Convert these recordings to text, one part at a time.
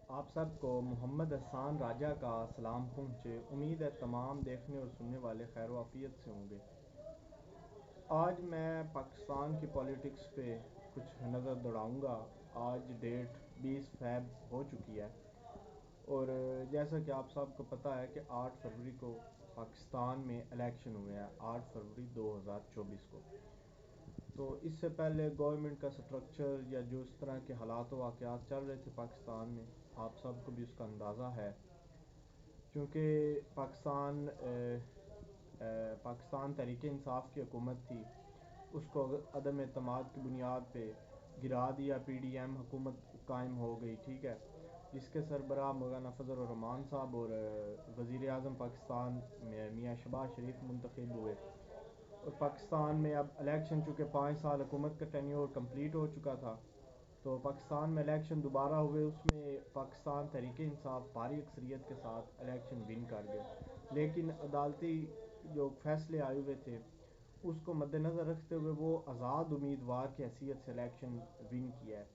آپ سب کو محمد حسان راجہ کا سلام پہنچے۔ امید ہے تمام دیکھنے اور سننے والے خیر و عافیت سے ہوں گے۔ آج میں پاکستان کی پولیٹکس پہ کچھ نظر دوڑاؤں گا۔ آج ڈیٹ 20 فیب ہو چکی ہے اور جیسا کہ آپ سب کو پتہ ہے کہ 8 فروری کو پاکستان میں الیکشن ہوئے ہیں، 8 فروری 2024 کو۔ تو اس سے پہلے گورنمنٹ کا سٹرکچر یا جو اس طرح کے حالات و واقعات چل رہے تھے پاکستان میں، آپ سب کو بھی اس کا اندازہ ہے، کیونکہ پاکستان تحریک انصاف کی حکومت تھی، اس کو عدم اعتماد کی بنیاد پہ گرا دیا، پی ڈی ایم حکومت قائم ہو گئی، ٹھیک ہے، جس کے سربراہ مولانا فضل الرحمان صاحب اور وزیر اعظم پاکستان میاں شہباز شریف منتخب ہوئے۔ اور پاکستان میں اب الیکشن چونکہ 5 سال حکومت کا ٹینیور کمپلیٹ ہو چکا تھا، تو پاکستان میں الیکشن دوبارہ ہوئے، اس میں پاکستان تحریک انصاف بھاری اکثریت کے ساتھ الیکشن ون کر گئے، لیکن عدالتی جو فیصلے آئے ہوئے تھے اس کو مد نظر رکھتے ہوئے وہ آزاد امیدوار کی حیثیت سے الیکشن ون کیا ہے،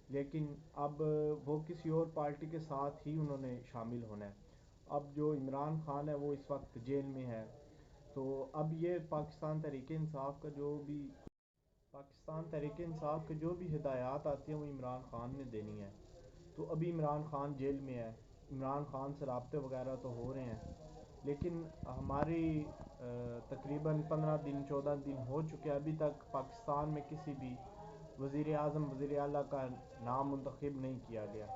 لیکن اب وہ کسی اور پارٹی کے ساتھ ہی انہوں نے شامل ہونا ہے۔ اب جو عمران خان ہے وہ اس وقت جیل میں ہے، تو اب یہ پاکستان تحریک انصاف کے جو بھی ہدایات آتی ہیں وہ عمران خان نے دینی ہے۔ تو ابھی عمران خان جیل میں ہے، عمران خان سے رابطے وغیرہ تو ہو رہے ہیں، لیکن ہماری تقریباً 15 دن 14 دن ہو چکے، ابھی تک پاکستان میں کسی بھی وزیر اعظم وزیر اعلیٰ کا نام منتخب نہیں کیا گیا۔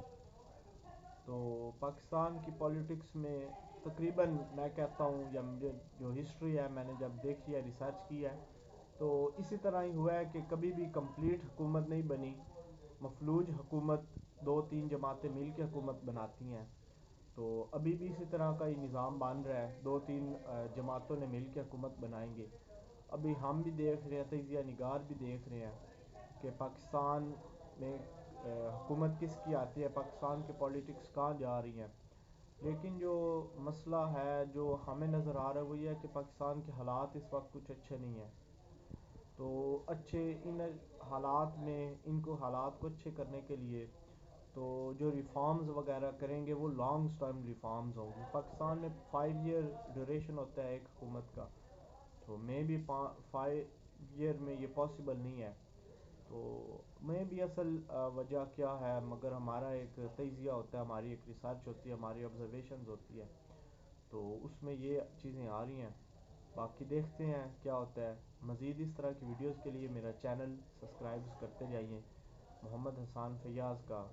تو پاکستان کی پولیٹکس میں تقریباً میں کہتا ہوں، یا مجھے جو ہسٹری ہے میں نے جب دیکھی ہے، ریسرچ کی ہے، تو اسی طرح ہی ہوا ہے کہ کبھی بھی کمپلیٹ حکومت نہیں بنی، مفلوج حکومت 2-3 جماعتیں مل کے حکومت بناتی ہیں۔ تو ابھی بھی اسی طرح کا ہی نظام بن رہا ہے، 2-3 جماعتوں نے مل کے حکومت بنائیں گے۔ ابھی ہم بھی دیکھ رہے ہیں، تجزیہ نگار بھی دیکھ رہے ہیں کہ پاکستان میں حکومت کس کی آتی ہے، پاکستان کے پولیٹکس کہاں جا رہی ہیں، لیکن جو مسئلہ ہے جو ہمیں نظر آ رہا ہے وہ یہ ہے کہ پاکستان کے حالات اس وقت کچھ اچھے نہیں ہیں۔ تو ان حالات میں حالات کو اچھے کرنے کے لیے تو جو ریفارمز وغیرہ کریں گے وہ لانگ ٹرم ریفارمز ہوں گی۔ پاکستان میں 5 ایئر ڈیوریشن ہوتا ہے ایک حکومت کا، تو میں بھی 5 ایئر میں یہ پاسبل نہیں ہے۔ تو میں بھی اصل وجہ کیا ہے، مگر ہمارا ایک تجزیہ ہوتا ہے، ہماری ایک ریسرچ ہوتی ہے، ہماری آبزرویشنز ہوتی ہے، تو اس میں یہ چیزیں آ رہی ہیں۔ باقی دیکھتے ہیں کیا ہوتا ہے۔ مزید اس طرح کی ویڈیوز کے لیے میرا چینل سبسکرائب کرتے جائیے، محمد حسان فیاض کا